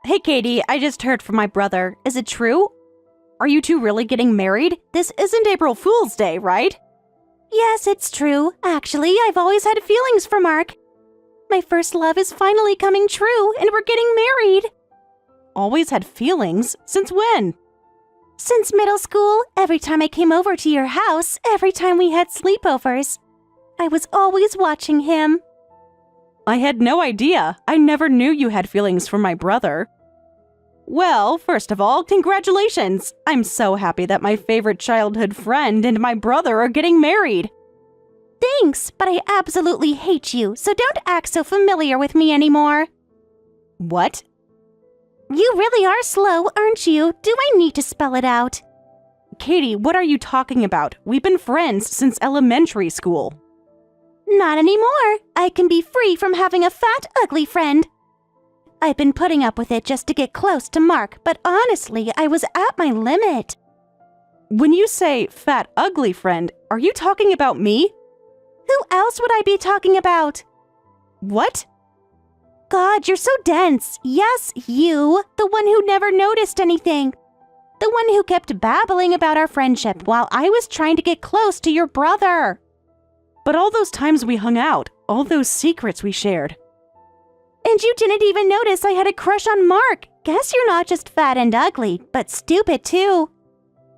Hey, Katie, I just heard from my brother. Is it true? Are you two really getting married? This isn't April Fool's Day, right? Yes, it's true. Actually, I've always had feelings for Mark. My first love is finally coming true, and we're getting married. Always had feelings? Since when? Since middle school, every time I came over to your house, every time we had sleepovers. I was always watching him. I had no idea. I never knew you had feelings for my brother. Well, first of all, congratulations! I'm so happy that my favorite childhood friend and my brother are getting married. Thanks, but I absolutely hate you, so don't act so familiar with me anymore. What? You really are slow, aren't you? Do I need to spell it out? Katie, what are you talking about? We've been friends since elementary school. Not anymore. I can be free from having a fat, ugly friend. I've been putting up with it just to get close to Mark, but honestly, I was at my limit. When you say fat, ugly friend, are you talking about me? Who else would I be talking about? What? God, you're so dense. Yes, you, the one who never noticed anything. The one who kept babbling about our friendship while I was trying to get close to your brother. But all those times we hung out, all those secrets we shared. And you didn't even notice I had a crush on Mark. Guess you're not just fat and ugly, but stupid too.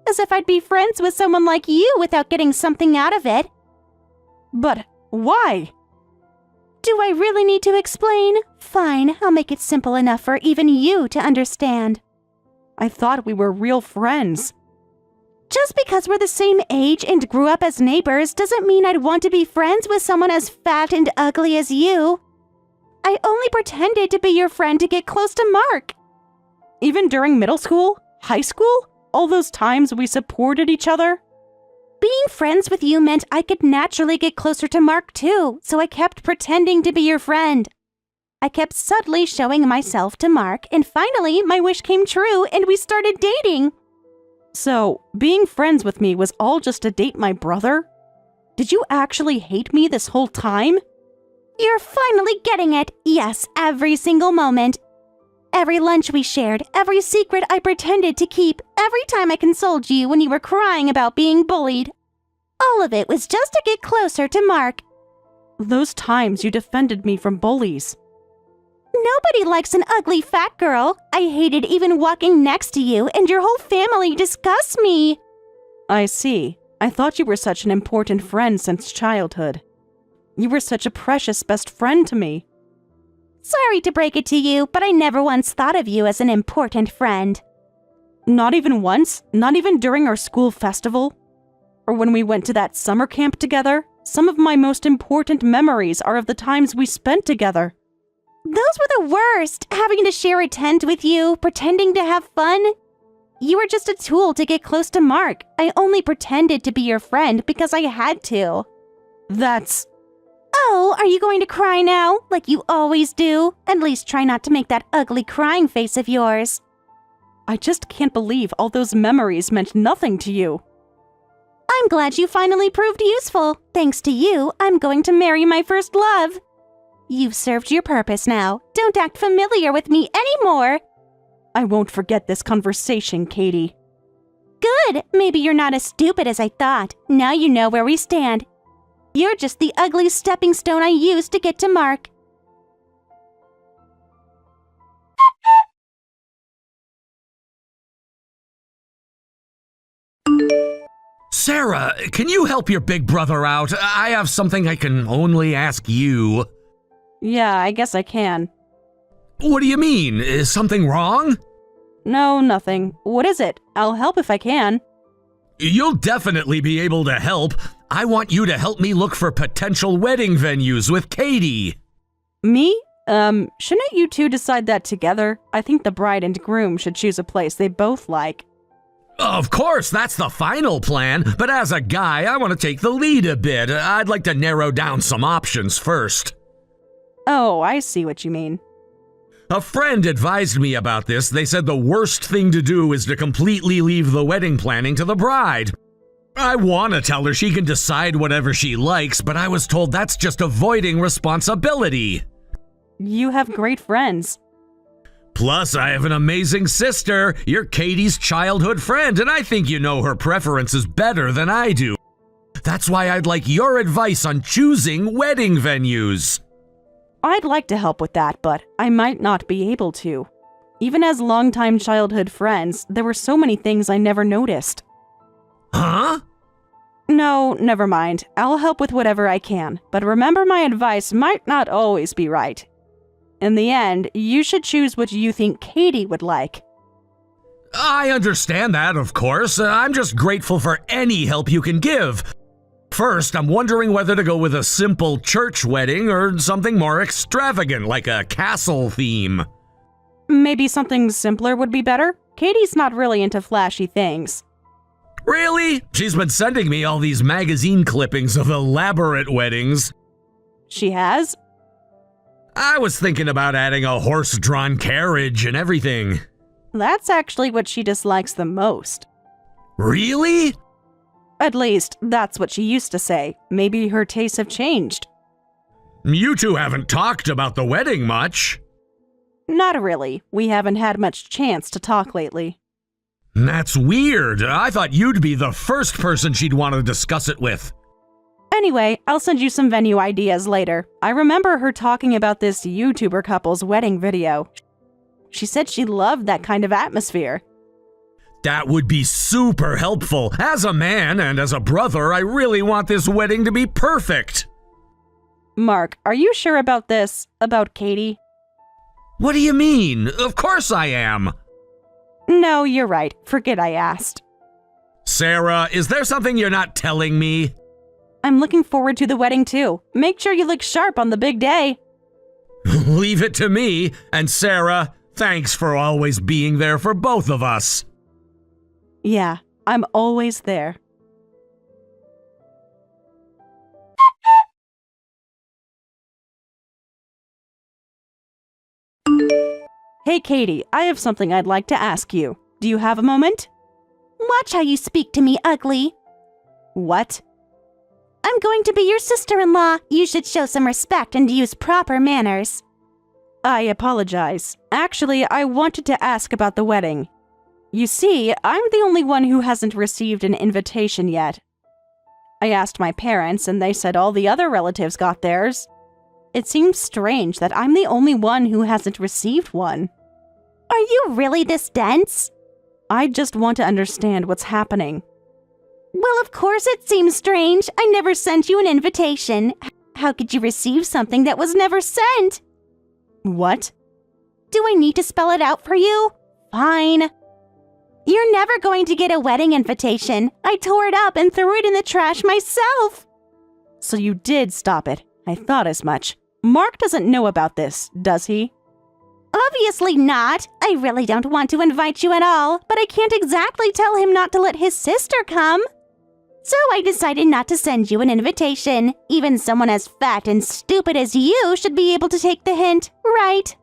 As if I'd be friends with someone like you without getting something out of it. But why? Do I really need to explain? Fine, I'll make it simple enough for even you to understand. I thought we were real friends. Just because we're the same age and grew up as neighbors doesn't mean I'd want to be friends with someone as fat and ugly as you. I only pretended to be your friend to get close to Mark. Even during middle school? High school? All those times we supported each other? Being friends with you meant I could naturally get closer to Mark too, so I kept pretending to be your friend. I kept subtly showing myself to Mark, and finally my wish came true and we started dating. So, being friends with me was all just to date my brother? Did you actually hate me this whole time? You're finally getting it. Yes, every single moment. Every lunch we shared, every secret I pretended to keep, every time I consoled you when you were crying about being bullied. All of it was just to get closer to Mark. Those times you defended me from bullies. Nobody likes an ugly fat girl. I hated even walking next to you, and your whole family disgusts me. I see. I thought you were such an important friend since childhood. You were such a precious best friend to me. Sorry to break it to you, but I never once thought of you as an important friend. Not even once? Not even during our school festival? Or when we went to that summer camp together? Some of my most important memories are of the times we spent together. Those were the worst, having to share a tent with you, pretending to have fun. You were just a tool to get close to Mark. I only pretended to be your friend because I had to. That's... Oh, are you going to cry now, like you always do? At least try not to make that ugly crying face of yours. I just can't believe all those memories meant nothing to you. I'm glad you finally proved useful. Thanks to you, I'm going to marry my first love. You've served your purpose now. Don't act familiar with me anymore. I won't forget this conversation, Katie. Good. Maybe you're not as stupid as I thought. Now you know where we stand. You're just the ugly stepping stone I used to get to Mark. Sarah, can you help your big brother out? I have something I can only ask you. Yeah, I guess I can. What do you mean? Is something wrong? No, nothing. What is it? I'll help if I can. You'll definitely be able to help. I want you to help me look for potential wedding venues with Katie. Me? Shouldn't you two decide that together? I think the bride and groom should choose a place they both like. Of course, that's the final plan, but as a guy, I want to take the lead a bit. I'd like to narrow down some options first. Oh, I see what you mean. A friend advised me about this. They said the worst thing to do is to completely leave the wedding planning to the bride. I want to tell her she can decide whatever she likes, but I was told that's just avoiding responsibility. You have great friends. Plus, I have an amazing sister. You're Katie's childhood friend, and I think you know her preferences better than I do. That's why I'd like your advice on choosing wedding venues. I'd like to help with that, but I might not be able to. Even as longtime childhood friends, there were so many things I never noticed. Huh? No, never mind. I'll help with whatever I can, but remember my advice might not always be right. In the end, you should choose what you think Katie would like. I understand that, of course. I'm just grateful for any help you can give. First, I'm wondering whether to go with a simple church wedding or something more extravagant, like a castle theme. Maybe something simpler would be better? Katie's not really into flashy things. Really? She's been sending me all these magazine clippings of elaborate weddings. She has? I was thinking about adding a horse-drawn carriage and everything. That's actually what she dislikes the most. Really? At least, that's what she used to say. Maybe her tastes have changed. You two haven't talked about the wedding much. Not really. We haven't had much chance to talk lately. That's weird. I thought you'd be the first person she'd want to discuss it with. Anyway, I'll send you some venue ideas later. I remember her talking about this YouTuber couple's wedding video. She said she loved that kind of atmosphere. That would be super helpful. As a man and as a brother, I really want this wedding to be perfect. Mark, are you sure about this? About Katie? What do you mean? Of course I am. No, you're right. Forget I asked. Sarah, is there something you're not telling me? I'm looking forward to the wedding too. Make sure you look sharp on the big day. Leave it to me. And Sarah, thanks for always being there for both of us. Yeah, I'm always there. Hey, Katie, I have something I'd like to ask you. Do you have a moment? Watch how you speak to me, ugly. What? I'm going to be your sister-in-law. You should show some respect and use proper manners. I apologize. Actually, I wanted to ask about the wedding. You see, I'm the only one who hasn't received an invitation yet. I asked my parents, and they said all the other relatives got theirs. It seems strange that I'm the only one who hasn't received one. Are you really this dense? I just want to understand what's happening. Well, of course it seems strange. I never sent you an invitation. How could you receive something that was never sent? What? Do I need to spell it out for you? Fine. You're never going to get a wedding invitation. I tore it up and threw it in the trash myself. So you did stop it. I thought as much. Mark doesn't know about this, does he? Obviously not. I really don't want to invite you at all, but I can't exactly tell him not to let his sister come. So I decided not to send you an invitation. Even someone as fat and stupid as you should be able to take the hint, right?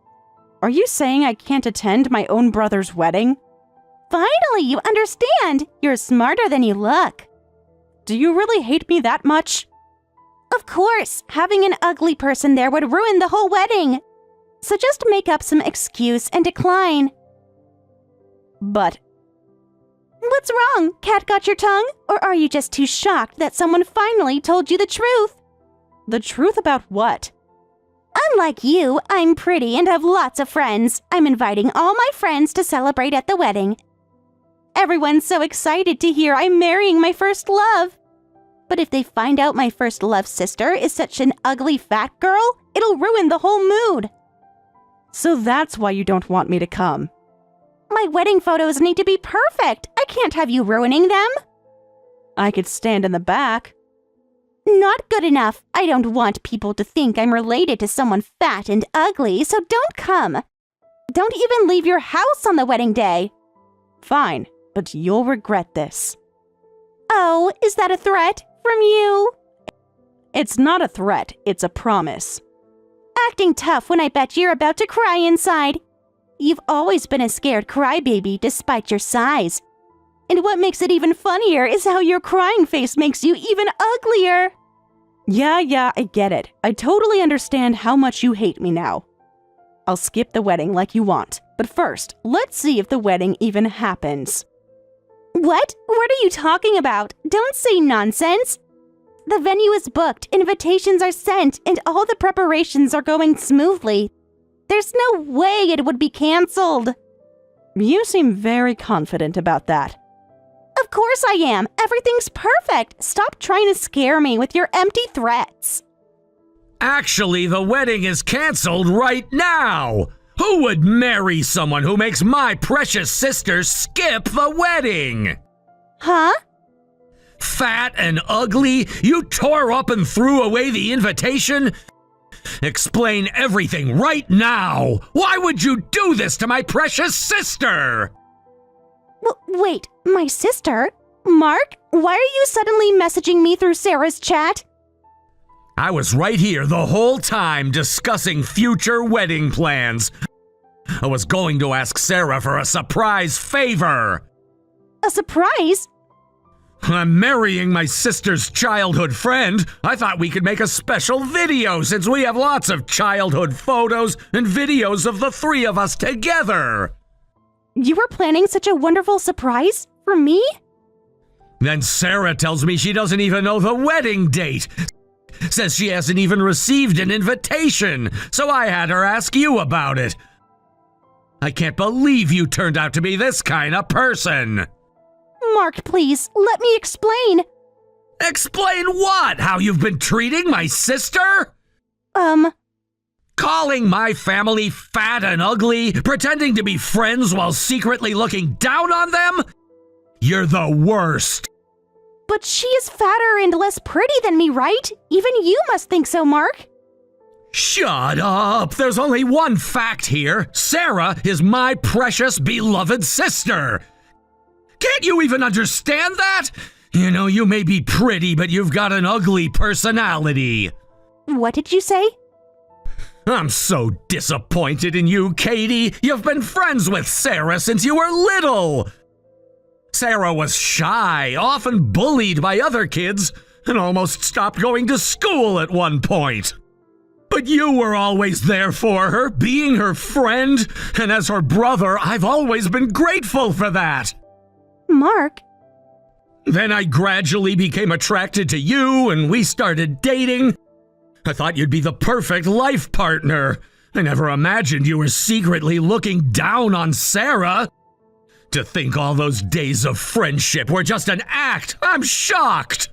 Are you saying I can't attend my own brother's wedding? Finally, you understand. You're smarter than you look. Do you really hate me that much? Of course, having an ugly person there would ruin the whole wedding. So just make up some excuse and decline. But... What's wrong? Cat got your tongue? Or are you just too shocked that someone finally told you the truth? The truth about what? Unlike you, I'm pretty and have lots of friends. I'm inviting all my friends to celebrate at the wedding. Everyone's so excited to hear I'm marrying my first love. But if they find out my first love sister is such an ugly fat girl, it'll ruin the whole mood. So that's why you don't want me to come. My wedding photos need to be perfect. I can't have you ruining them. I could stand in the back. Not good enough. I don't want people to think I'm related to someone fat and ugly, so don't come. Don't even leave your house on the wedding day. Fine, but you'll regret this. Oh, is that a threat from you? It's not a threat, it's a promise. Acting tough when I bet you're about to cry inside. You've always been a scared crybaby despite your size. And what makes it even funnier is how your crying face makes you even uglier. Yeah, I get it. I totally understand how much you hate me now. I'll skip the wedding like you want. But first, let's see if the wedding even happens. What? What are you talking about? Don't say nonsense. The venue is booked, invitations are sent, and all the preparations are going smoothly. There's no way it would be canceled. You seem very confident about that. Of course I am. Everything's perfect. Stop trying to scare me with your empty threats. Actually, the wedding is canceled right now. Who would marry someone who makes my precious sister skip the wedding? Huh? Fat and ugly? You tore up and threw away the invitation? Explain everything right now. Why would you do this to my precious sister? Wait, my sister? Mark, why are you suddenly messaging me through Sarah's chat? I was right here the whole time discussing future wedding plans. I was going to ask Sarah for a surprise favor. A surprise? I'm marrying my sister's childhood friend. I thought we could make a special video since we have lots of childhood photos and videos of the three of us together. You were planning such a wonderful surprise for me? Then Sarah tells me she doesn't even know the wedding date. Says she hasn't even received an invitation, so I had her ask you about it. I can't believe you turned out to be this kind of person. Mark, please, let me explain. Explain what? How you've been treating my sister? Calling my family fat and ugly, pretending to be friends while secretly looking down on them? You're the worst. But she is fatter and less pretty than me, right? Even you must think so, Mark. Shut up! There's only one fact here. Sarah is my precious beloved sister. Can't you even understand that? You know, you may be pretty, but you've got an ugly personality. What did you say? I'm so disappointed in you, Katie. You've been friends with Sarah since you were little. Sarah was shy, often bullied by other kids, and almost stopped going to school at one point. But you were always there for her, being her friend, and as her brother, I've always been grateful for that. Mark? Then I gradually became attracted to you, and we started dating. I thought you'd be the perfect life partner. I never imagined you were secretly looking down on Sarah. To think all those days of friendship were just an act, I'm shocked.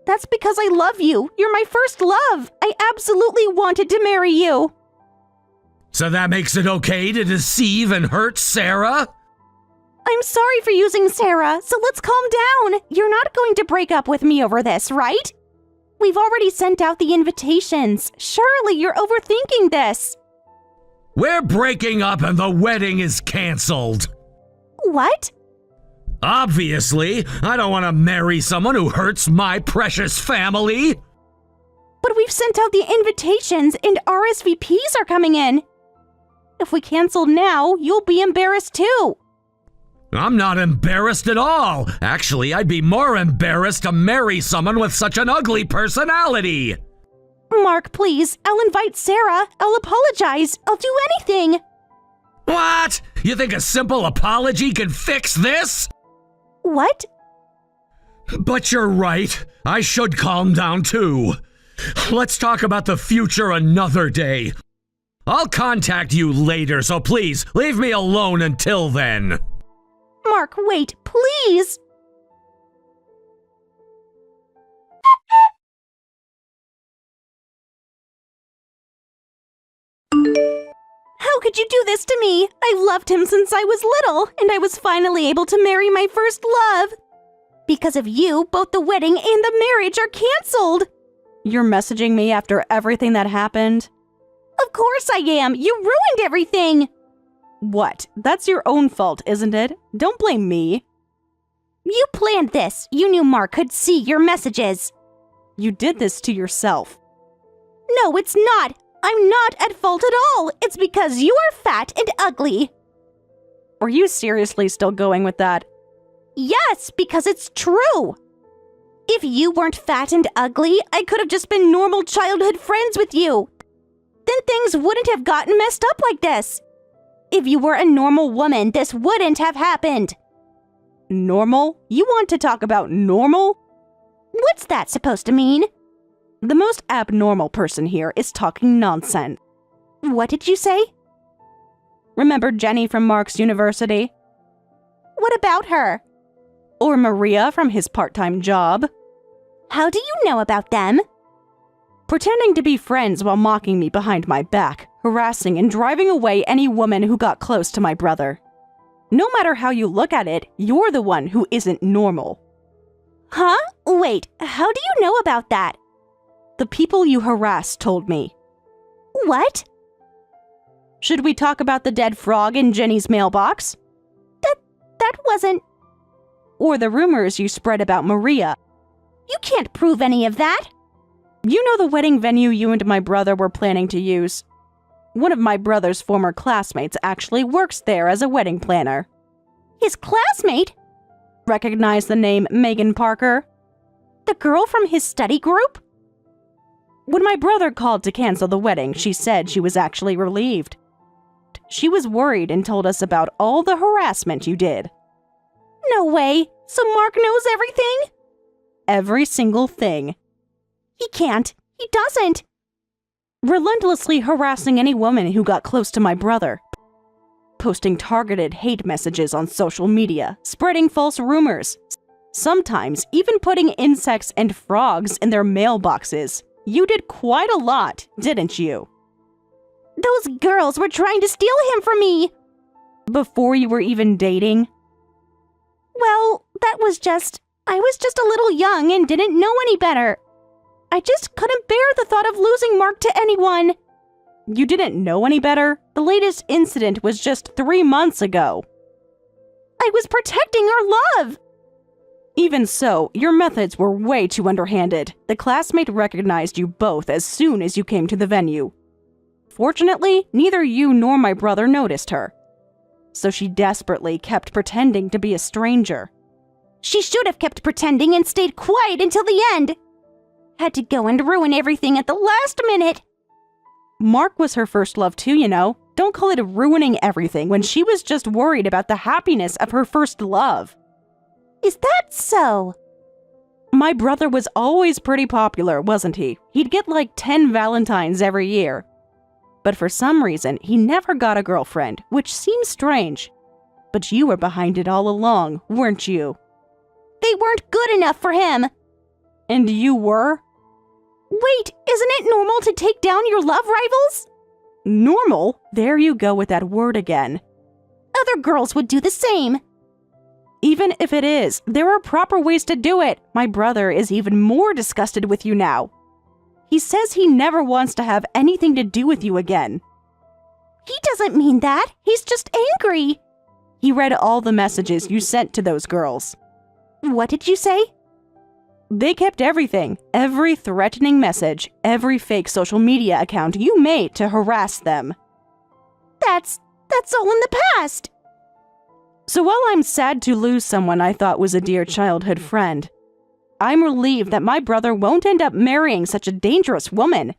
That's because I love you. You're my first love. I absolutely wanted to marry you. So that makes it okay to deceive and hurt Sarah? I'm sorry for using Sarah, so let's calm down. You're not going to break up with me over this, right? We've already sent out the invitations. Surely you're overthinking this. We're breaking up and the wedding is canceled. What? Obviously, I don't want to marry someone who hurts my precious family. But we've sent out the invitations and RSVPs are coming in. If we cancel now, you'll be embarrassed too. I'm not embarrassed at all. Actually, I'd be more embarrassed to marry someone with such an ugly personality. Mark, please. I'll invite Sarah. I'll apologize. I'll do anything. What? You think a simple apology can fix this? What? But you're right. I should calm down too. Let's talk about the future another day. I'll contact you later, so please leave me alone until then. Mark, wait, please. How could you do this to me? I've loved him since I was little, and I was finally able to marry my first love. Because of you, both the wedding and the marriage are canceled. You're messaging me after everything that happened? Of course I am. You ruined everything. What? That's your own fault, isn't it? Don't blame me. You planned this. You knew Mark could see your messages. You did this to yourself. No, it's not. I'm not at fault at all. It's because you are fat and ugly. Are you seriously still going with that? Yes, because it's true. If you weren't fat and ugly, I could have just been normal childhood friends with you. then things wouldn't have gotten messed up like this. If you were a normal woman, this wouldn't have happened. Normal? You want to talk about normal? What's that supposed to mean? The most abnormal person here is talking nonsense. What did you say? Remember Jenny from Mark's University? What about her? Or Maria from his part-time job? How do you know about them? Pretending to be friends while mocking me behind my back, harassing and driving away any woman who got close to my brother. No matter how you look at it, you're the one who isn't normal. Huh? Wait, how do you know about that? The people you harassed told me. What? Should we talk about the dead frog in Jenny's mailbox? That wasn't... Or the rumors you spread about Maria? You can't prove any of that. You know the wedding venue you and my brother were planning to use? One of my brother's former classmates actually works there as a wedding planner. His classmate? Recognize the name Megan Parker? The girl from his study group? When my brother called to cancel the wedding, she said she was actually relieved. She was worried and told us about all the harassment you did. No way. So Mark knows everything? Every single thing. He can't. He doesn't. Relentlessly harassing any woman who got close to my brother. Posting targeted hate messages on social media, spreading false rumors. Sometimes even putting insects and frogs in their mailboxes. You did quite a lot, didn't you? Those girls were trying to steal him from me. Before you were even dating? Well, I was just a little young and didn't know any better. I just couldn't bear the thought of losing Mark to anyone. You didn't know any better? The latest incident was just 3 months ago. I was protecting our love. Even so, your methods were way too underhanded. The classmate recognized you both as soon as you came to the venue. Fortunately, neither you nor my brother noticed her. So she desperately kept pretending to be a stranger. She should have kept pretending and stayed quiet until the end. Had to go and ruin everything at the last minute. Mark was her first love too, you know. Don't call it ruining everything when she was just worried about the happiness of her first love. Is that so? My brother was always pretty popular, wasn't he? He'd get like 10 Valentines every year. But for some reason, he never got a girlfriend, which seems strange. But you were behind it all along, weren't you? They weren't good enough for him. And you were? Wait, isn't it normal to take down your love rivals? Normal? There you go with that word again. Other girls would do the same. Even if it is, there are proper ways to do it. My brother is even more disgusted with you now. He says he never wants to have anything to do with you again. He doesn't mean that. He's just angry. He read all the messages you sent to those girls. What did you say? They kept everything, every threatening message, every fake social media account you made to harass them. That's all in the past. So while I'm sad to lose someone I thought was a dear childhood friend, I'm relieved that my brother won't end up marrying such a dangerous woman.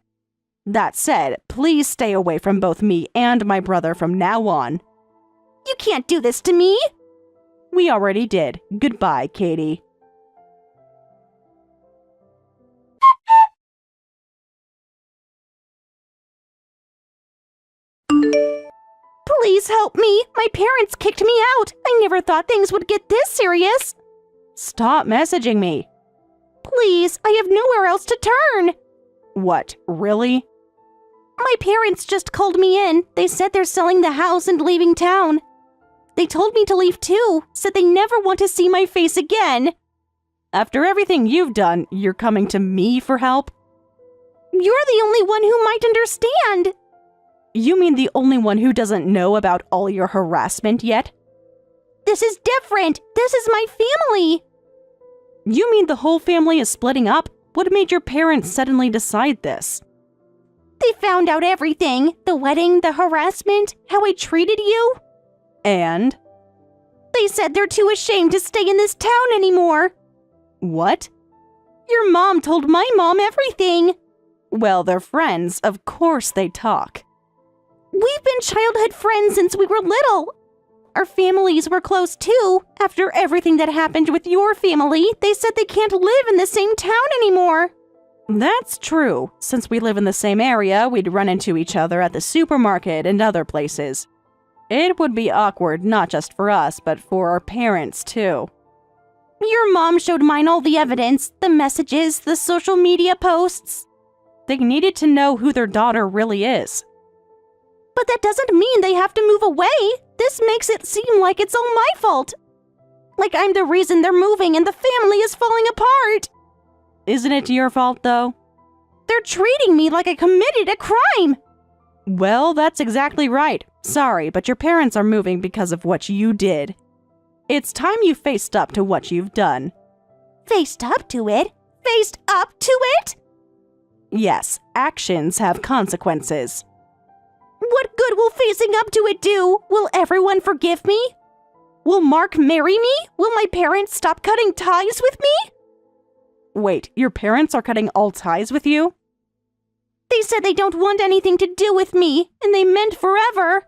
That said, please stay away from both me and my brother from now on. You can't do this to me. We already did. Goodbye, Katie. Please help me. My parents kicked me out. I never thought things would get this serious. Stop messaging me. Please, I have nowhere else to turn. What, really? My parents just called me in. They said they're selling the house and leaving town. They told me to leave too, said they never want to see my face again. After everything you've done, you're coming to me for help? You're the only one who might understand. You mean the only one who doesn't know about all your harassment yet? This is different. This is my family. You mean the whole family is splitting up? What made your parents suddenly decide this? They found out everything. The wedding, the harassment, how I treated you. And? They said they're too ashamed to stay in this town anymore. What? Your mom told my mom everything. Well, they're friends. Of course they talk. We've been childhood friends since we were little. Our families were close too. After everything that happened with your family, they said they can't live in the same town anymore. That's true. Since we live in the same area, we'd run into each other at the supermarket and other places. It would be awkward not just for us, but for our parents too. Your mom showed mine all the evidence, the messages, the social media posts. They needed to know who their daughter really is. But that doesn't mean they have to move away. This makes it seem like it's all my fault. Like I'm the reason they're moving and the family is falling apart. Isn't it your fault, though? They're treating me like I committed a crime. Well, that's exactly right. Sorry, but your parents are moving because of what you did. It's time you faced up to what you've done. Faced up to it? Faced up to it? Yes, actions have consequences. What good will facing up to it do? Will everyone forgive me? Will Mark marry me? Will my parents stop cutting ties with me? Wait, your parents are cutting all ties with you? They said they don't want anything to do with me, and they meant forever.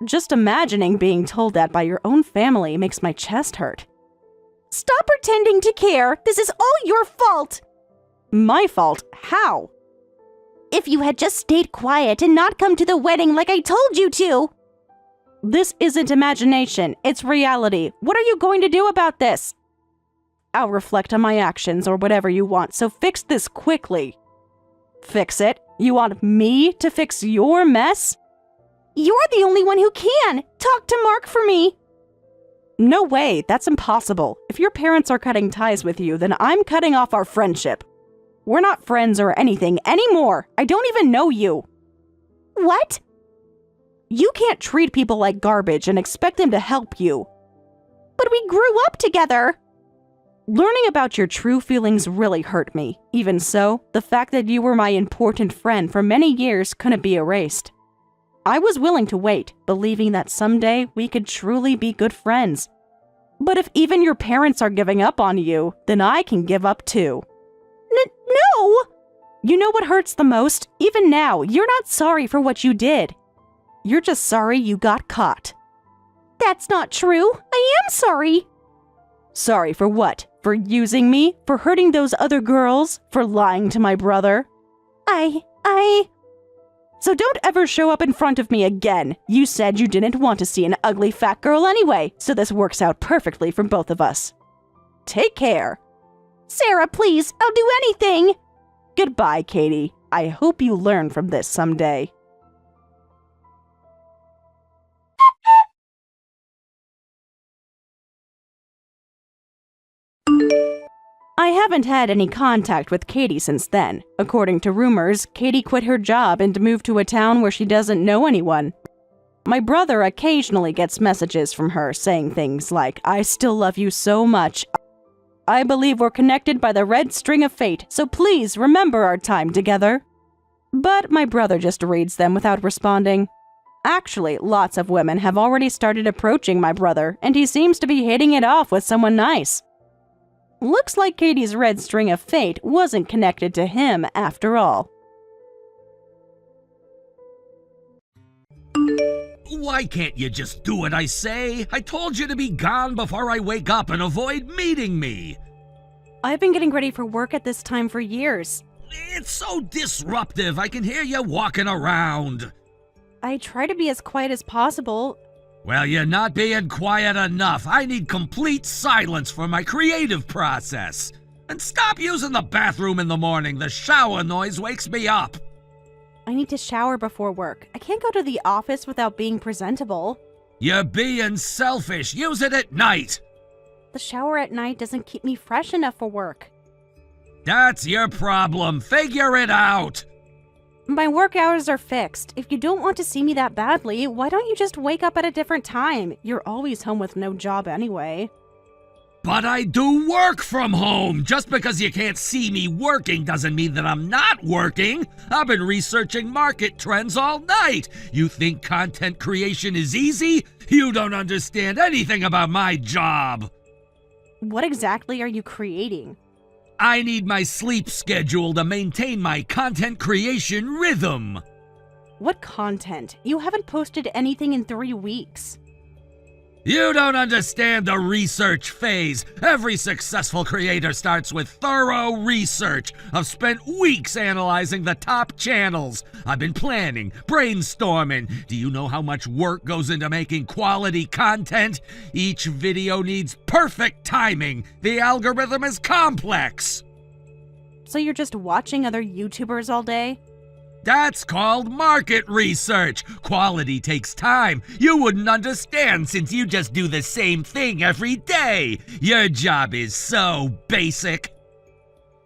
Just imagining being told that by your own family makes my chest hurt. Stop pretending to care. This is all your fault. My fault? How? If you had just stayed quiet and not come to the wedding like I told you to. This isn't imagination, it's reality. What are you going to do about this? I'll reflect on my actions or whatever you want, so fix this quickly. Fix it? You want me to fix your mess? You're the only one who can. Talk to Mark for me. No way, that's impossible. If your parents are cutting ties with you, then I'm cutting off our friendship. We're not friends or anything anymore. I don't even know you. What? You can't treat people like garbage and expect them to help you. But we grew up together. Learning about your true feelings really hurt me. Even so, the fact that you were my important friend for many years couldn't be erased. I was willing to wait, believing that someday we could truly be good friends. But if even your parents are giving up on you, then I can give up too. No! You know what hurts the most? Even now, you're not sorry for what you did. You're just sorry you got caught. That's not true. I am sorry. Sorry for what? For using me? For hurting those other girls? For lying to my brother? So don't ever show up in front of me again. You said you didn't want to see an ugly fat girl anyway, so this works out perfectly for both of us. Take care. Sarah, please, I'll do anything. Goodbye, Katie. I hope you learn from this someday. I haven't had any contact with Katie since then. According to rumors, Katie quit her job and moved to a town where she doesn't know anyone. My brother occasionally gets messages from her saying things like, "I still love you so much. I believe we're connected by the red string of fate, so please remember our time together." But my brother just reads them without responding. Actually, lots of women have already started approaching my brother, and he seems to be hitting it off with someone nice. Looks like Katie's red string of fate wasn't connected to him after all. Why can't you just do what I say? I told you to be gone before I wake up and avoid meeting me. I've been getting ready for work at this time for years. It's so disruptive. I can hear you walking around. I try to be as quiet as possible. Well, you're not being quiet enough. I need complete silence for my creative process. And stop using the bathroom in the morning. The shower noise wakes me up. I need to shower before work. I can't go to the office without being presentable. You're being selfish. Use it at night. The shower at night doesn't keep me fresh enough for work. That's your problem. Figure it out. My work hours are fixed. If you don't want to see me that badly, why don't you just wake up at a different time? You're always home with no job anyway. But I do work from home. Just because you can't see me working doesn't mean that I'm not working. I've been researching market trends all night. You think content creation is easy? You don't understand anything about my job. What exactly are you creating? I need my sleep schedule to maintain my content creation rhythm. What content? You haven't posted anything in 3 weeks. You don't understand the research phase. Every successful creator starts with thorough research. I've spent weeks analyzing the top channels. I've been planning, brainstorming. Do you know how much work goes into making quality content? Each video needs perfect timing. The algorithm is complex. So you're just watching other YouTubers all day? That's called market research. Quality takes time. You wouldn't understand since you just do the same thing every day. Your job is so basic.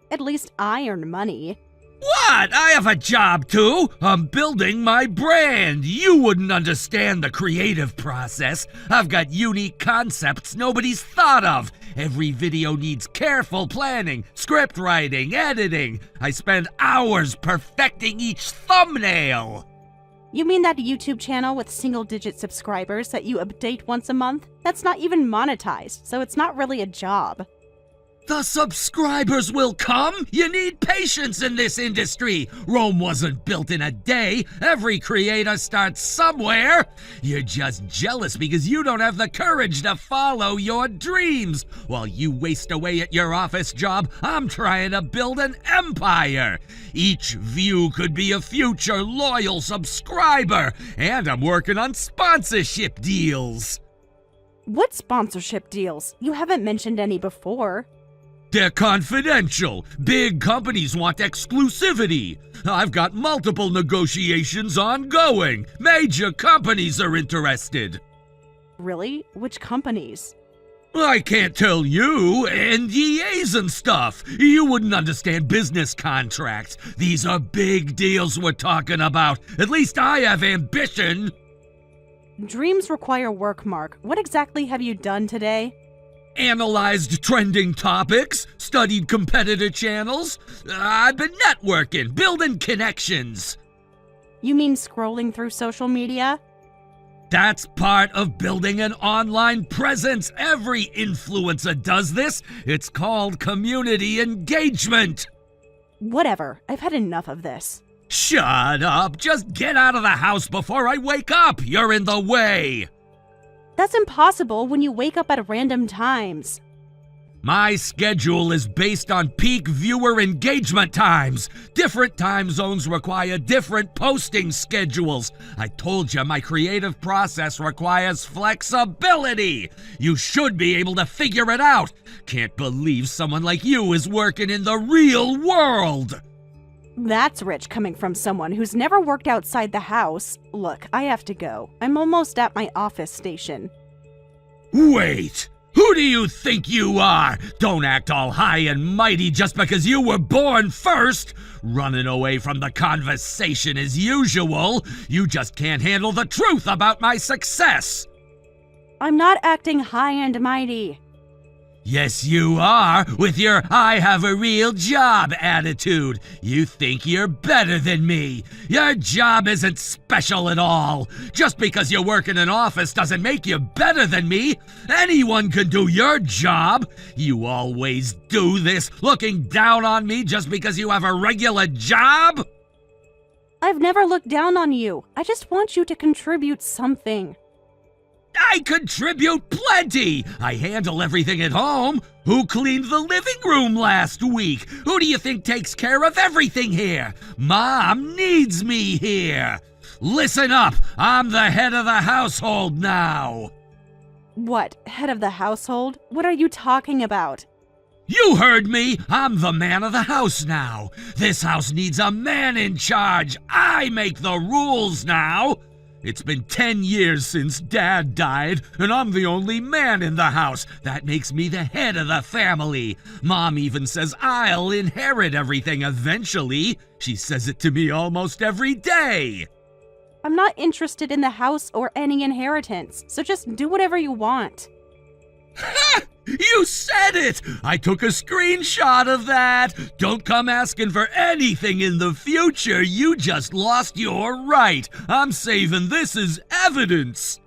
At least I earn money. What? I have a job too. I'm building my brand. You wouldn't understand the creative process. I've got unique concepts nobody's thought of. Every video needs careful planning, script writing, editing. I spend hours perfecting each thumbnail. You mean that YouTube channel with single-digit subscribers that you update once a month? That's not even monetized, so it's not really a job. The subscribers will come! You need patience in this industry! Rome wasn't built in a day. Every creator starts somewhere. You're just jealous because you don't have the courage to follow your dreams. While you waste away at your office job, I'm trying to build an empire. Each view could be a future loyal subscriber. And I'm working on sponsorship deals. What sponsorship deals? You haven't mentioned any before. They're confidential. Big companies want exclusivity. I've got multiple negotiations ongoing. Major companies are interested. Really? Which companies? I can't tell you. NDAs and stuff. You wouldn't understand business contracts. These are big deals we're talking about. At least I have ambition. Dreams require work, Mark. What exactly have you done today? Analyzed trending topics, studied competitor channels. I've been networking, building connections. You mean scrolling through social media? That's part of building an online presence. Every influencer does this. It's called community engagement. Whatever. I've had enough of this. Shut up. Just get out of the house before I wake up. You're in the way. That's impossible when you wake up at random times. My schedule is based on peak viewer engagement times. Different time zones require different posting schedules. I told you my creative process requires flexibility. You should be able to figure it out. Can't believe someone like you is working in the real world. That's rich coming from someone who's never worked outside the house. Look, I have to go. I'm almost at my office station. Wait! Who do you think you are? Don't act all high and mighty just because you were born first. Running away from the conversation as usual. You just can't handle the truth about my success. I'm not acting high and mighty. Yes, you are, with your I have a real job attitude. You think you're better than me. Your job isn't special at all. Just because you work in an office doesn't make you better than me. Anyone can do your job. You always do this, looking down on me just because you have a regular job? I've never looked down on you. I just want you to contribute something. I contribute plenty! I handle everything at home. Who cleaned the living room last week? Who do you think takes care of everything here? Mom needs me here. Listen up, I'm the head of the household now. What, head of the household? What are you talking about? You heard me! I'm the man of the house now. This house needs a man in charge. I make the rules now. It's been 10 years since Dad died, and I'm the only man in the house. That makes me the head of the family. Mom even says I'll inherit everything eventually. She says it to me almost every day. I'm not interested in the house or any inheritance, so just do whatever you want. Ha! You said it! I took a screenshot of that. Don't come asking for anything in the future. You just lost your right. I'm saving this as evidence.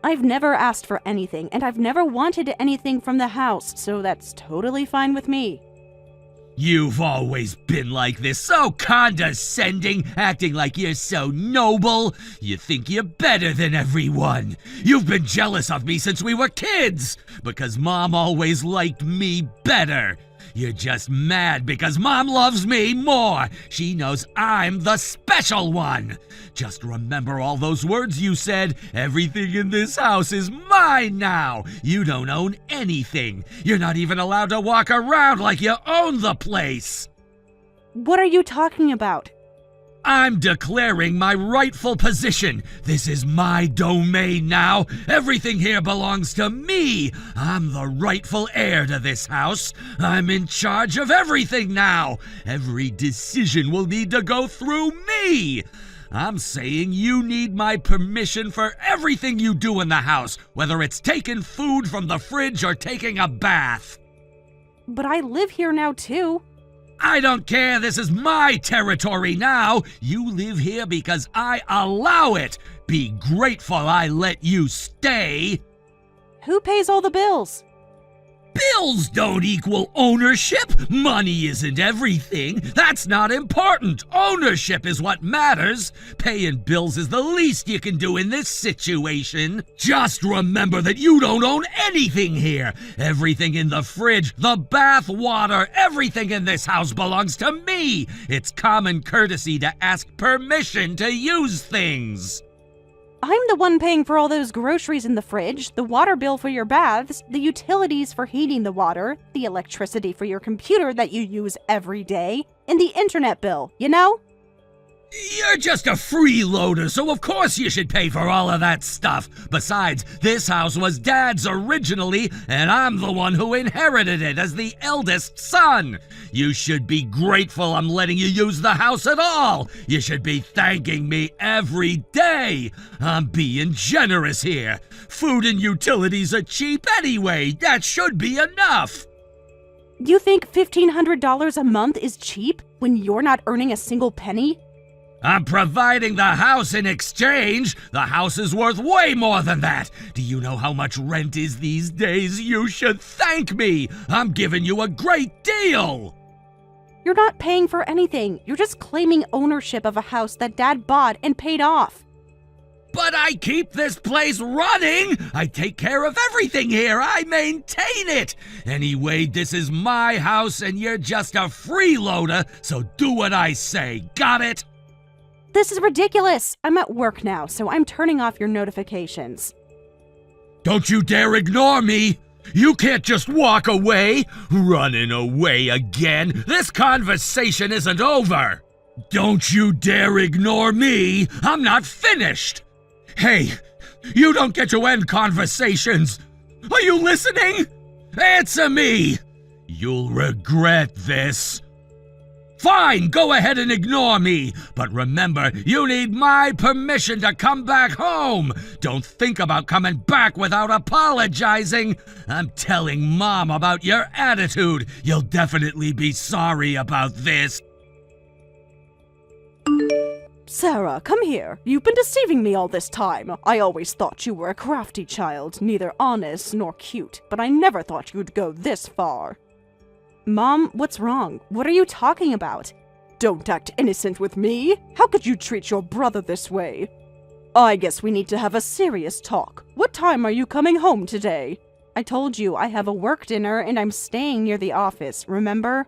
I've never asked for anything, and I've never wanted anything from the house, so that's totally fine with me. You've always been like this, so condescending, acting like you're so noble. You think you're better than everyone. You've been jealous of me since we were kids, because Mom always liked me better. You're just mad because Mom loves me more. She knows I'm the special one. Just remember all those words you said. Everything in this house is mine now. You don't own anything. You're not even allowed to walk around like you own the place. What are you talking about? I'm declaring my rightful position. This is my domain now. Everything here belongs to me. I'm the rightful heir to this house. I'm in charge of everything now. Every decision will need to go through me. I'm saying you need my permission for everything you do in the house, whether it's taking food from the fridge or taking a bath. But I live here now too. I don't care. This is my territory now. You live here because I allow it. Be grateful I let you stay. Who pays all the bills? Bills don't equal ownership. Money isn't everything. That's not important. Ownership is what matters. Paying bills is the least you can do in this situation. Just remember that you don't own anything here. Everything in the fridge, the bath water, everything in this house belongs to me. It's common courtesy to ask permission to use things. I'm the one paying for all those groceries in the fridge, the water bill for your baths, the utilities for heating the water, the electricity for your computer that you use every day, and the internet bill, you know? You're just a freeloader, so of course you should pay for all of that stuff. Besides, this house was Dad's originally, and I'm the one who inherited it as the eldest son. You should be grateful I'm letting you use the house at all. You should be thanking me every day. I'm being generous here. Food and utilities are cheap anyway. That should be enough. You think $1,500 a month is cheap when you're not earning a single penny? I'm providing the house in exchange. The house is worth way more than that. Do you know how much rent is these days? You should thank me. I'm giving you a great deal. You're not paying for anything. You're just claiming ownership of a house that Dad bought and paid off. But I keep this place running. I take care of everything here. I maintain it. Anyway, this is my house and you're just a freeloader, so do what I say. Got it? This is ridiculous. I'm at work now, so I'm turning off your notifications. Don't you dare ignore me. You can't just walk away. Running away again. This conversation isn't over. Don't you dare ignore me. I'm not finished. Hey, you don't get to end conversations. Are you listening? Answer me. You'll regret this. Fine, go ahead and ignore me. But remember, you need my permission to come back home. Don't think about coming back without apologizing. I'm telling Mom about your attitude. You'll definitely be sorry about this. Sarah, come here. You've been deceiving me all this time. I always thought you were a crafty child, neither honest nor cute, but I never thought you'd go this far. Mom, what's wrong? What are you talking about? Don't act innocent with me. How could you treat your brother this way? I guess we need to have a serious talk. What time are you coming home today? I told you I have a work dinner and I'm staying near the office, remember?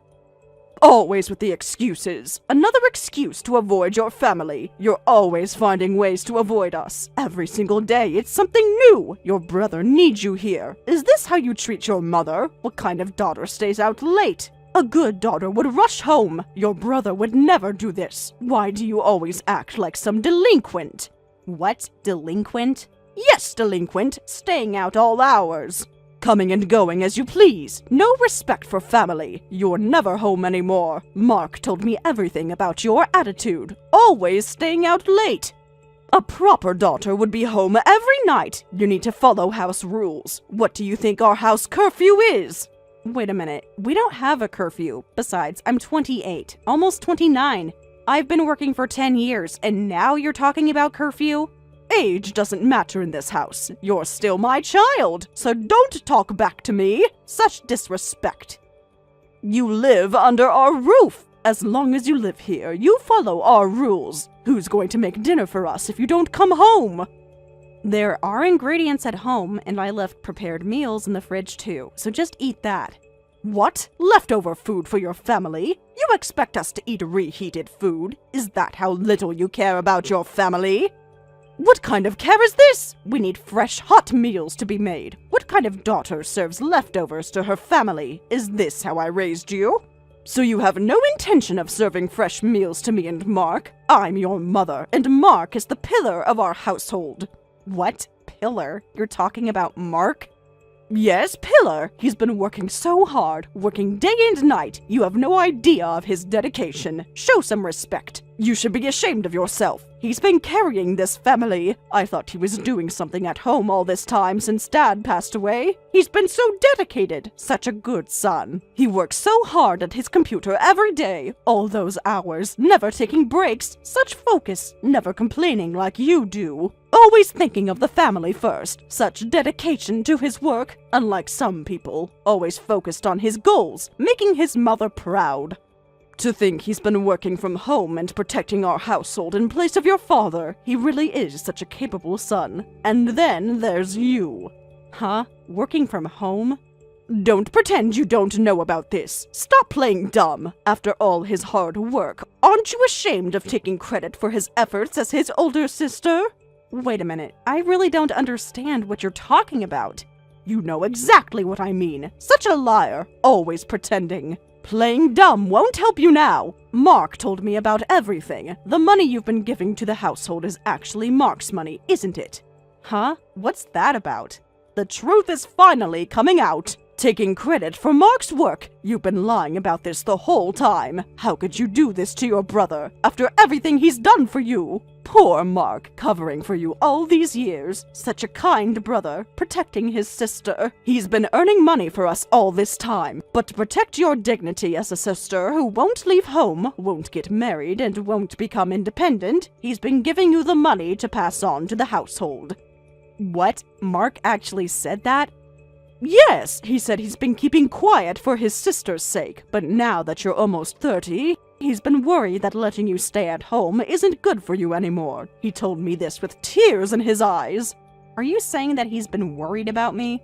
Always with the excuses. Another excuse to avoid your family. You're always finding ways to avoid us. Every single day, it's something new. Your brother needs you here. Is this how you treat your mother? What kind of daughter stays out late? A good daughter would rush home. Your brother would never do this. Why do you always act like some delinquent? What? Delinquent? Yes, delinquent. Staying out all hours. Coming and going as you please. No respect for family. You're never home anymore. Mark told me everything about your attitude. Always staying out late. A proper daughter would be home every night. You need to follow house rules. What do you think our house curfew is? Wait a minute. We don't have a curfew. Besides, I'm 28, almost 29. I've been working for 10 years, and now you're talking about curfew? Age doesn't matter in this house. You're still my child, so don't talk back to me. Such disrespect. You live under our roof. As long as you live here, you follow our rules. Who's going to make dinner for us if you don't come home? There are ingredients at home, and I left prepared meals in the fridge too, so just eat that. What? Leftover food for your family? You expect us to eat reheated food? Is that how little you care about your family? What kind of care is this? We need fresh, hot meals to be made. What kind of daughter serves leftovers to her family? Is this how I raised you? So you have no intention of serving fresh meals to me and Mark? I'm your mother, and Mark is the pillar of our household. What? Pillar? You're talking about Mark? Yes, Pillar. He's been working so hard, working day and night. You have no idea of his dedication. Show some respect. You should be ashamed of yourself. He's been carrying this family. I thought he was doing something at home all this time since Dad passed away. He's been so dedicated. Such a good son. He works so hard at his computer every day. All those hours, never taking breaks. Such focus, never complaining like you do. Always thinking of the family first. Such dedication to his work. Unlike some people, always focused on his goals, making his mother proud. To think he's been working from home and protecting our household in place of your father. He really is such a capable son. And then there's you. Huh? Working from home? Don't pretend you don't know about this. Stop playing dumb. After all his hard work, aren't you ashamed of taking credit for his efforts as his older sister? Wait a minute. I really don't understand what you're talking about. You know exactly what I mean. Such a liar. Always pretending. Playing dumb won't help you now. Mark told me about everything. The money you've been giving to the household is actually Mark's money, isn't it? Huh? What's that about? The truth is finally coming out. Taking credit for Mark's work. You've been lying about this the whole time. How could you do this to your brother after everything he's done for you? Poor Mark, covering for you all these years. Such a kind brother, protecting his sister. He's been earning money for us all this time. But to protect your dignity as a sister who won't leave home, won't get married, and won't become independent, he's been giving you the money to pass on to the household. What? Mark actually said that? Yes, he said he's been keeping quiet for his sister's sake, but now that you're almost 30, he's been worried that letting you stay at home isn't good for you anymore. He told me this with tears in his eyes. Are you saying that he's been worried about me?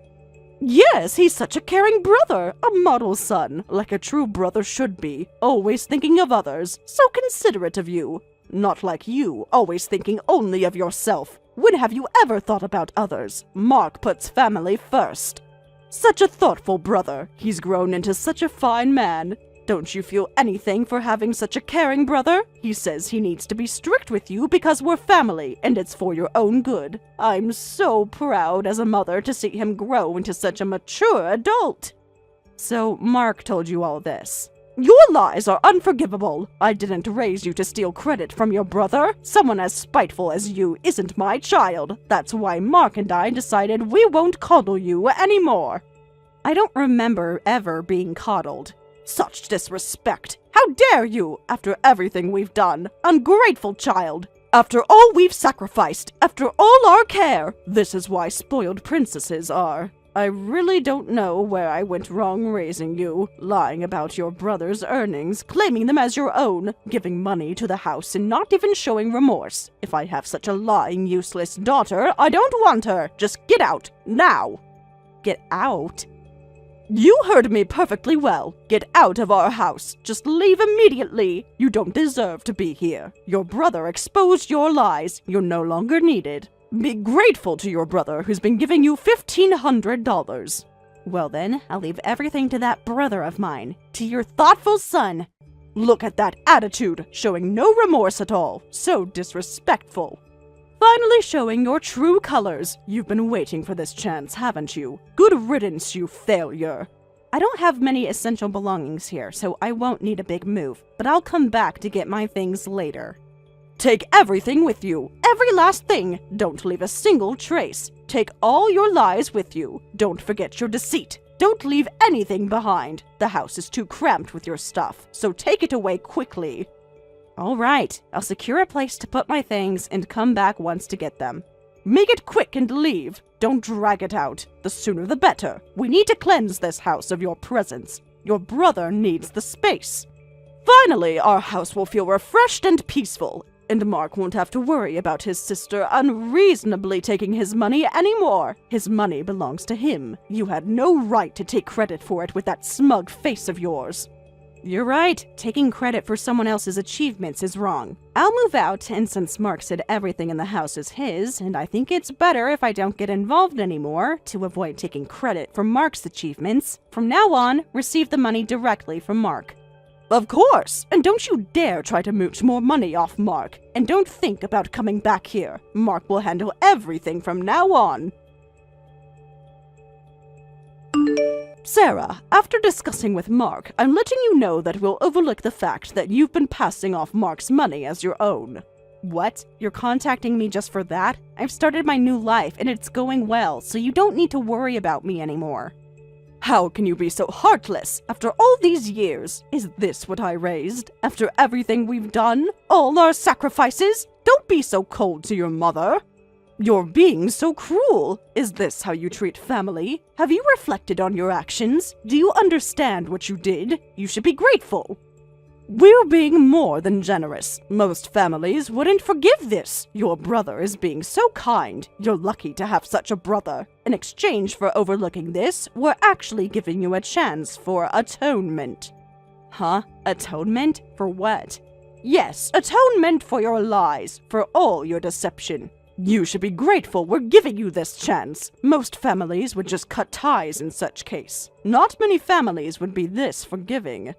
Yes, he's such a caring brother, a model son, like a true brother should be, always thinking of others, so considerate of you. Not like you, always thinking only of yourself. When have you ever thought about others? Mark puts family first. Such a thoughtful brother. He's grown into such a fine man. Don't you feel anything for having such a caring brother? He says he needs to be strict with you because we're family, and it's for your own good. I'm so proud as a mother to see him grow into such a mature adult. So Mark told you all this. Your lies are unforgivable. I didn't raise you to steal credit from your brother. Someone as spiteful as you isn't my child. That's why Mark and I decided we won't coddle you anymore. I don't remember ever being coddled. Such disrespect. How dare you, after everything we've done? Ungrateful child. After all we've sacrificed, after all our care. This is why spoiled princesses are. I really don't know where I went wrong raising you, lying about your brother's earnings, claiming them as your own, giving money to the house and not even showing remorse. If I have such a lying, useless daughter, I don't want her. Just get out, now. Get out? You heard me perfectly well. Get out of our house. Just leave immediately. You don't deserve to be here. Your brother exposed your lies. You're no longer needed. Be grateful to your brother who's been giving you $1,500. Well then, I'll leave everything to that brother of mine, to your thoughtful son. Look at that attitude, showing no remorse at all. So disrespectful. Finally showing your true colors. You've been waiting for this chance, haven't you? Good riddance, you failure. I don't have many essential belongings here, so I won't need a big move, but I'll come back to get my things later. Take everything with you. Every last thing. Don't leave a single trace. Take all your lies with you. Don't forget your deceit. Don't leave anything behind. The house is too cramped with your stuff, so take it away quickly. All right, I'll secure a place to put my things and come back once to get them. Make it quick and leave. Don't drag it out. The sooner the better. We need to cleanse this house of your presence. Your brother needs the space. Finally, our house will feel refreshed and peaceful, and Mark won't have to worry about his sister unreasonably taking his money anymore. His money belongs to him. You had no right to take credit for it with that smug face of yours. You're right. Taking credit for someone else's achievements is wrong. I'll move out, and since Mark said everything in the house is his, and I think it's better if I don't get involved anymore to avoid taking credit for Mark's achievements, from now on, receive the money directly from Mark. Of course! And don't you dare try to mooch more money off Mark. And don't think about coming back here. Mark will handle everything from now on. Sarah, after discussing with Mark, I'm letting you know that we'll overlook the fact that you've been passing off Mark's money as your own. What? You're contacting me just for that? I've started my new life and it's going well, so you don't need to worry about me anymore. How can you be so heartless? After all these years, is this what I raised? After everything we've done? All our sacrifices? Don't be so cold to your mother. You're being so cruel. Is this how you treat family? Have you reflected on your actions? Do you understand what you did? You should be grateful. We're being more than generous. Most families wouldn't forgive this. Your brother is being so kind. You're lucky to have such a brother. In exchange for overlooking this, we're actually giving you a chance for atonement. Huh? Atonement? For what? Yes, atonement for your lies, for all your deception. You should be grateful we're giving you this chance. Most families would just cut ties in such case. Not many families would be this forgiving.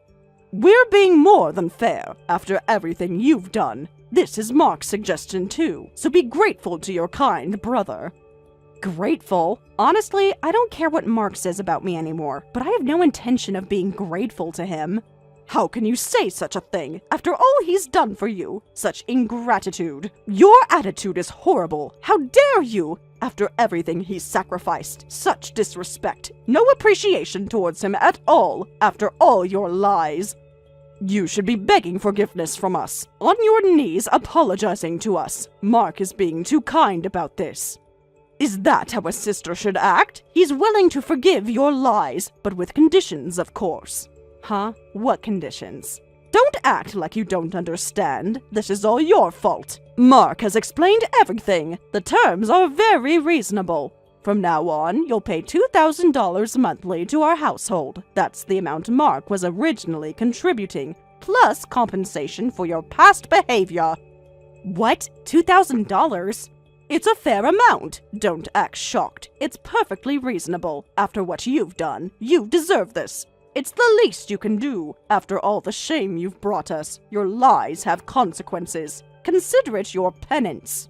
We're being more than fair after everything you've done. This is Mark's suggestion too, so be grateful to your kind brother. Grateful? Honestly, I don't care what Mark says about me anymore, but I have no intention of being grateful to him. How can you say such a thing after all he's done for you? Such ingratitude. Your attitude is horrible. How dare you? After everything he's sacrificed, such disrespect. No appreciation towards him at all after all your lies. You should be begging forgiveness from us, on your knees apologizing to us. Mark is being too kind about this. Is that how a sister should act? He's willing to forgive your lies, but with conditions, of course. Huh? What conditions? Don't act like you don't understand. This is all your fault. Mark has explained everything. The terms are very reasonable. From now on, you'll pay $2,000 monthly to our household. That's the amount Mark was originally contributing, plus compensation for your past behavior. What? $2,000? It's a fair amount. Don't act shocked. It's perfectly reasonable. After what you've done, you deserve this. It's the least you can do. After all the shame you've brought us, your lies have consequences. Consider it your penance.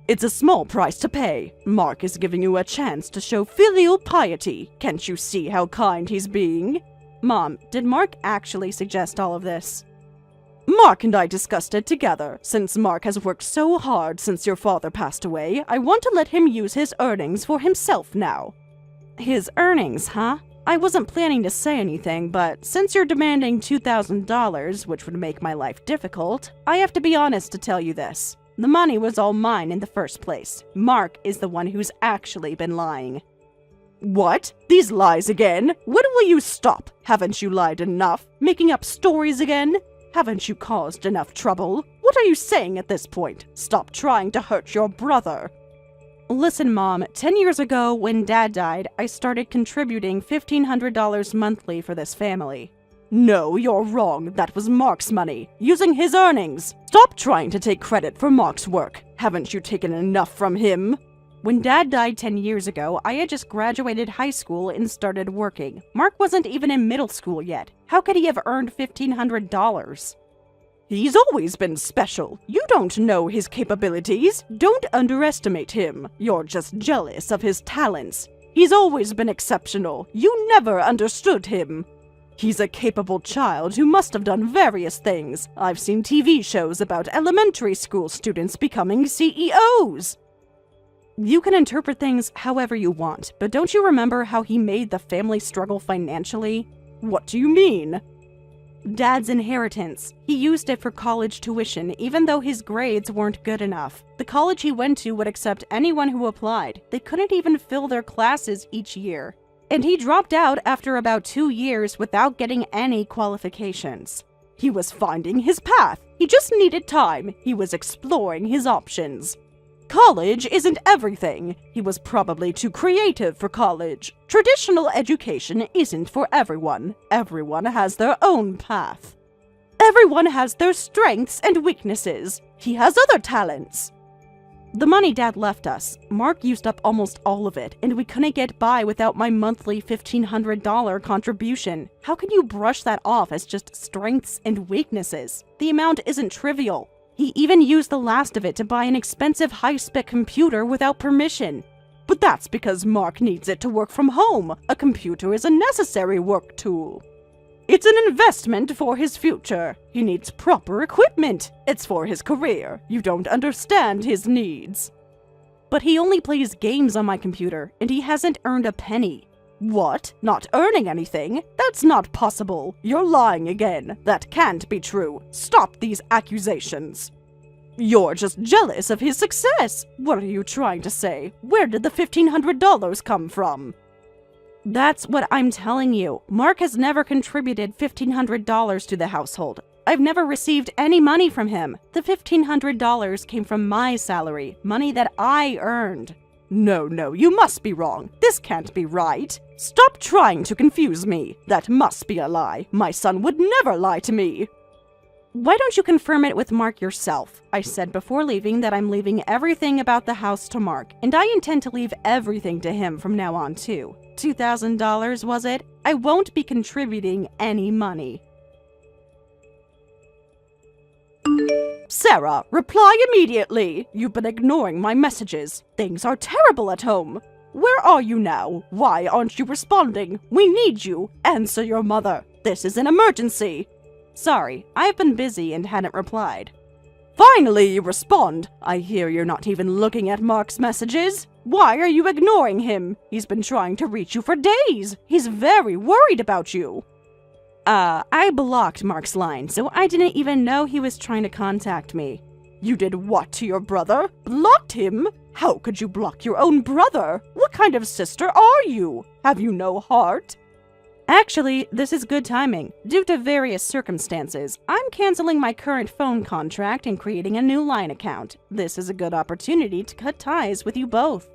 It's a small price to pay. Mark is giving you a chance to show filial piety. Can't you see how kind he's being? Mom, did Mark actually suggest all of this? Mark and I discussed it together. Since Mark has worked so hard since your father passed away, I want to let him use his earnings for himself now. His earnings, huh? I wasn't planning to say anything, but since you're demanding $2,000, which would make my life difficult, I have to be honest to tell you this. The money was all mine in the first place. Mark is the one who's actually been lying. What? These lies again? When will you stop? Haven't you lied enough? Making up stories again? Haven't you caused enough trouble? What are you saying at this point? Stop trying to hurt your brother. Listen, Mom, 10 years ago, when Dad died, I started contributing $1,500 monthly for this family. No, you're wrong. That was Mark's money, using his earnings. Stop trying to take credit for Mark's work. Haven't you taken enough from him? When Dad died 10 years ago, I had just graduated high school and started working. Mark wasn't even in middle school yet. How could he have earned $1,500? He's always been special. You don't know his capabilities. Don't underestimate him. You're just jealous of his talents. He's always been exceptional. You never understood him. He's a capable child who must have done various things. I've seen TV shows about elementary school students becoming CEOs. You can interpret things however you want, but don't you remember how he made the family struggle financially? What do you mean? Dad's inheritance. He used it for college tuition, even though his grades weren't good enough. The college he went to would accept anyone who applied. They couldn't even fill their classes each year. and he dropped out after about 2 years without getting any qualifications. He was finding his path. He just needed time. He was exploring his options. College isn't everything. He was probably too creative for college. Traditional education isn't for everyone. Everyone has their own path. Everyone has their strengths and weaknesses. He has other talents. The money Dad left us, Mark used up almost all of it, and we couldn't get by without my monthly $1,500 contribution. How can you brush that off as just strengths and weaknesses? The amount isn't trivial. He even used the last of it to buy an expensive high-spec computer without permission. But that's because Mark needs it to work from home. A computer is a necessary work tool. It's an investment for his future. He needs proper equipment. It's for his career. You don't understand his needs. But he only plays games on my computer, and he hasn't earned a penny. What? Not earning anything? That's not possible. You're lying again. That can't be true. Stop these accusations. You're just jealous of his success. What are you trying to say? Where did the $1,500 come from? That's what I'm telling you. Mark has never contributed $1,500 to the household. I've never received any money from him. The $1,500 came from my salary, money that I earned. No, you must be wrong. This can't be right. Stop trying to confuse me. That must be a lie. My son would never lie to me. Why don't you confirm it with Mark yourself? I said before leaving that I'm leaving everything about the house to Mark, and I intend to leave everything to him from now on too. $2,000, was it? I won't be contributing any money. Sarah, reply immediately! You've been ignoring my messages. Things are terrible at home. Where are you now? Why aren't you responding? We need you. Answer your mother. This is an emergency. Sorry, I've been busy and hadn't replied. Finally, you respond. I hear you're not even looking at Mark's messages. Why are you ignoring him? He's been trying to reach you for days. He's very worried about you. I blocked Mark's line, so I didn't even know he was trying to contact me. You did what to your brother? Blocked him? How could you block your own brother? What kind of sister are you? Have you no heart? Actually, this is good timing. Due to various circumstances, I'm canceling my current phone contract and creating a new line account. This is a good opportunity to cut ties with you both.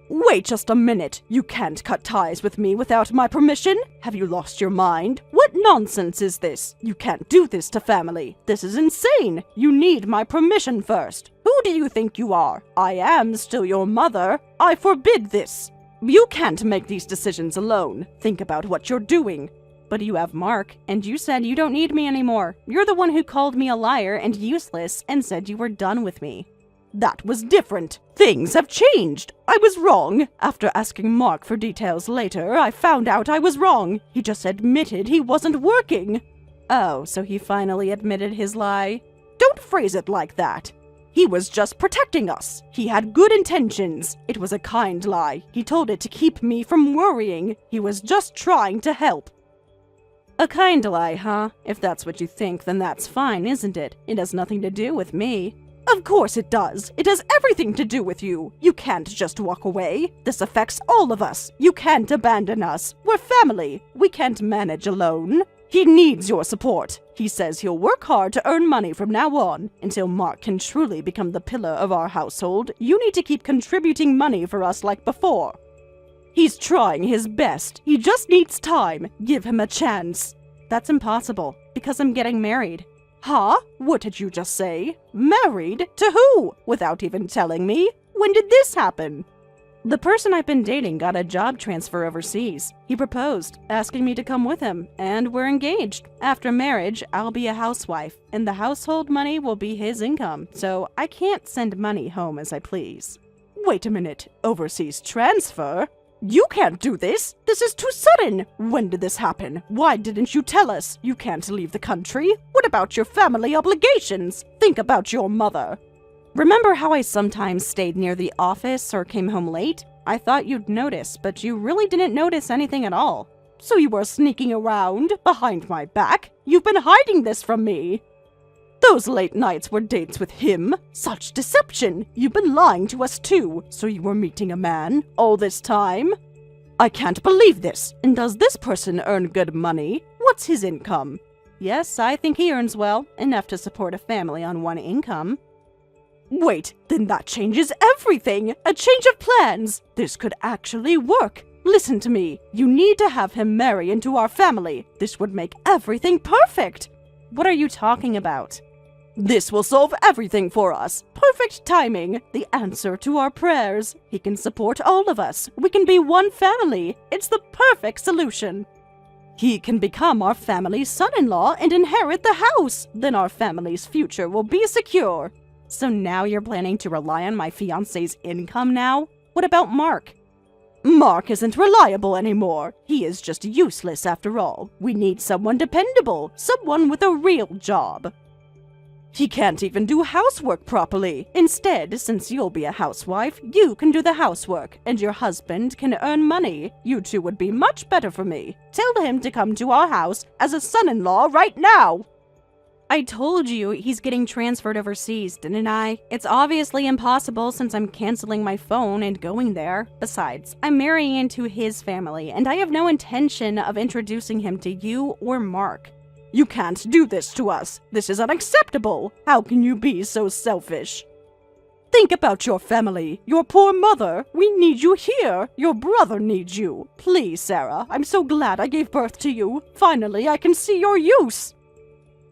Wait just a minute. You can't cut ties with me without my permission? Have you lost your mind? What nonsense is this? You can't do this to family. This is insane. You need my permission first. Who do you think you are? I am still your mother. I forbid this. You can't make these decisions alone. Think about what you're doing. But you have Mark, and you said you don't need me anymore. You're the one who called me a liar and useless and said you were done with me. That was different. Things have changed. I was wrong. After asking Mark for details later, I found out I was wrong. He just admitted he wasn't working. Oh, so he finally admitted his lie? Don't phrase it like that. He was just protecting us. He had good intentions. It was a kind lie. He told it to keep me from worrying. He was just trying to help. A kind lie, huh? If that's what you think, then that's fine, isn't it? It has nothing to do with me. Of course it does. It has everything to do with you. You can't just walk away. This affects all of us. You can't abandon us. We're family. We can't manage alone. He needs your support. He says he'll work hard to earn money from now on. Until Mark can truly become the pillar of our household, you need to keep contributing money for us like before. He's trying his best. He just needs time. Give him a chance. That's impossible, because I'm getting married. Huh? What did you just say? Married? To who? Without even telling me? When did this happen? The person I've been dating got a job transfer overseas. He proposed, asking me to come with him, and we're engaged. After marriage, I'll be a housewife, and the household money will be his income, so I can't send money home as I please. Wait a minute, overseas transfer? You can't do this! This is too sudden! When did this happen? Why didn't you tell us? You can't leave the country. What about your family obligations? Think about your mother. Remember how I sometimes stayed near the office or came home late? I thought you'd notice, but you really didn't notice anything at all. So you were sneaking around behind my back? You've been hiding this from me. Those late nights were dates with him. Such deception. You've been lying to us too. So you were meeting a man all this time? I can't believe this. And does this person earn good money? What's his income? Yes, I think he earns well, enough to support a family on one income. Wait, then that changes everything! A change of plans! This could actually work! Listen to me. You need to have him marry into our family. This would make everything perfect! What are you talking about? This will solve everything for us. Perfect timing. The answer to our prayers. He can support all of us. We can be one family. It's the perfect solution. He can become our family's son-in-law and inherit the house. Then our family's future will be secure. So now you're planning to rely on my fiancé's income now? What about Mark? Mark isn't reliable anymore. He is just useless after all. We need someone dependable, someone with a real job. He can't even do housework properly. Instead, since you'll be a housewife, you can do the housework, and your husband can earn money. You two would be much better for me. Tell him to come to our house as a son-in-law right now. I told you he's getting transferred overseas, didn't I? It's obviously impossible since I'm canceling my phone and going there. Besides, I'm marrying into his family, and I have no intention of introducing him to you or Mark. You can't do this to us. This is unacceptable. How can you be so selfish? Think about your family, your poor mother. We need you here. Your brother needs you. Please, Sarah, I'm so glad I gave birth to you. Finally, I can see your use.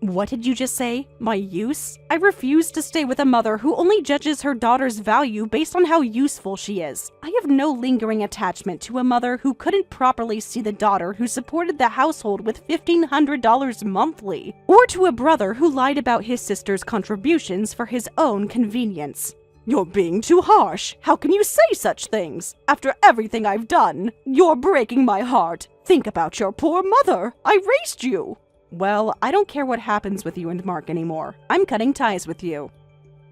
What did you just say? My use? I refuse to stay with a mother who only judges her daughter's value based on how useful she is. I have no lingering attachment to a mother who couldn't properly see the daughter who supported the household with $1,500 monthly, or to a brother who lied about his sister's contributions for his own convenience. You're being too harsh. How can you say such things? After everything I've done, you're breaking my heart. Think about your poor mother. I raised you. Well, I don't care what happens with you and Mark anymore. I'm cutting ties with you.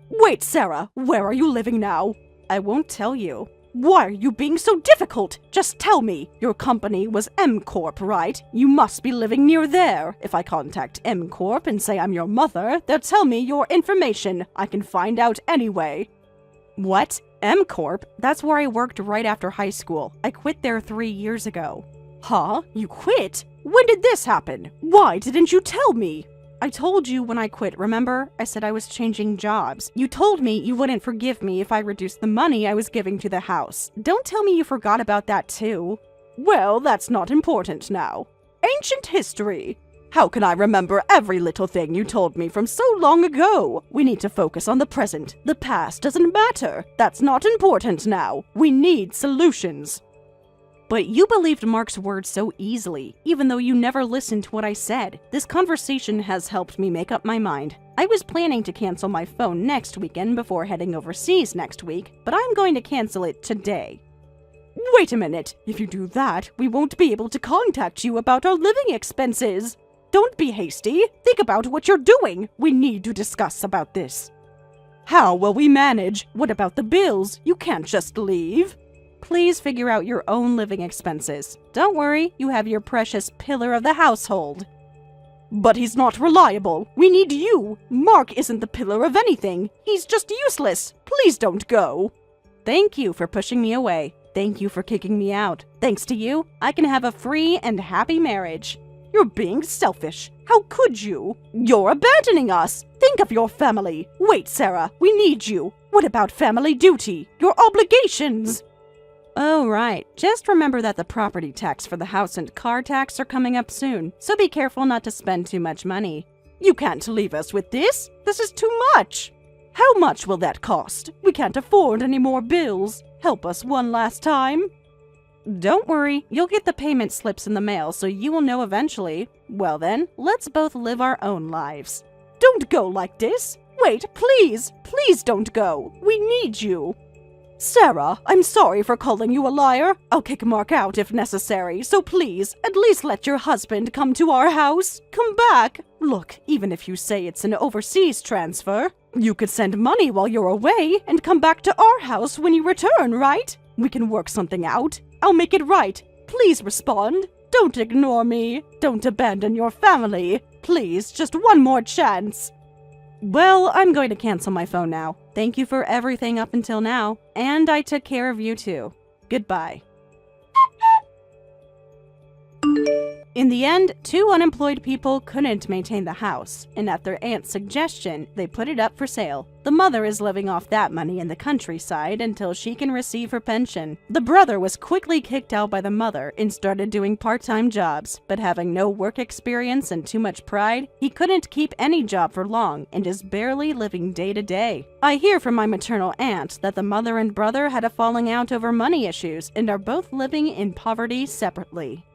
Wait, Sarah, where are you living now? I won't tell you. Why are you being so difficult? Just tell me. Your company was M Corp, right? You must be living near there. If I contact M Corp and say I'm your mother, they'll tell me your information. I can find out anyway. What? M Corp? That's where I worked right after high school. I quit there 3 years ago. Huh? You quit? When did this happen? Why didn't you tell me? I told you when I quit, remember? I said I was changing jobs. You told me you wouldn't forgive me if I reduced the money I was giving to the house. Don't tell me you forgot about that too. Well, that's not important now. Ancient history. How can I remember every little thing you told me from so long ago? We need to focus on the present. The past doesn't matter. That's not important now. We need solutions. But you believed Mark's words so easily, even though you never listened to what I said. This conversation has helped me make up my mind. I was planning to cancel my phone next weekend before heading overseas next week, but I'm going to cancel it today. Wait a minute. If you do that, we won't be able to contact you about our living expenses. Don't be hasty. Think about what you're doing. We need to discuss about this. How will we manage? What about the bills? You can't just leave. Please figure out your own living expenses. Don't worry, you have your precious pillar of the household. But he's not reliable. We need you. Mark isn't the pillar of anything. He's just useless. Please don't go. Thank you for pushing me away. Thank you for kicking me out. Thanks to you, I can have a free and happy marriage. You're being selfish. How could you? You're abandoning us. Think of your family. Wait, Sarah, we need you. What about family duty? Your obligations? Oh, right. Just remember that the property tax for the house and car tax are coming up soon, so be careful not to spend too much money. You can't leave us with this. This is too much. How much will that cost? We can't afford any more bills. Help us one last time. Don't worry, you'll get the payment slips in the mail, so you will know eventually. Well then, let's both live our own lives. Don't go like this. Wait, please. Please don't go. We need you. Sarah, I'm sorry for calling you a liar. I'll kick Mark out if necessary, so please, at least let your husband come to our house. Come back. Look, even if you say it's an overseas transfer, you could send money while you're away and come back to our house when you return, right? We can work something out. I'll make it right. Please respond. Don't ignore me. Don't abandon your family. Please, just one more chance. Well, I'm going to cancel my phone now. Thank you for everything up until now, and I took care of you too. Goodbye. In the end, two unemployed people couldn't maintain the house, and at their aunt's suggestion, they put it up for sale. The mother is living off that money in the countryside until she can receive her pension. The brother was quickly kicked out by the mother and started doing part-time jobs, but having no work experience and too much pride, he couldn't keep any job for long and is barely living day to day. I hear from my maternal aunt that the mother and brother had a falling out over money issues and are both living in poverty separately.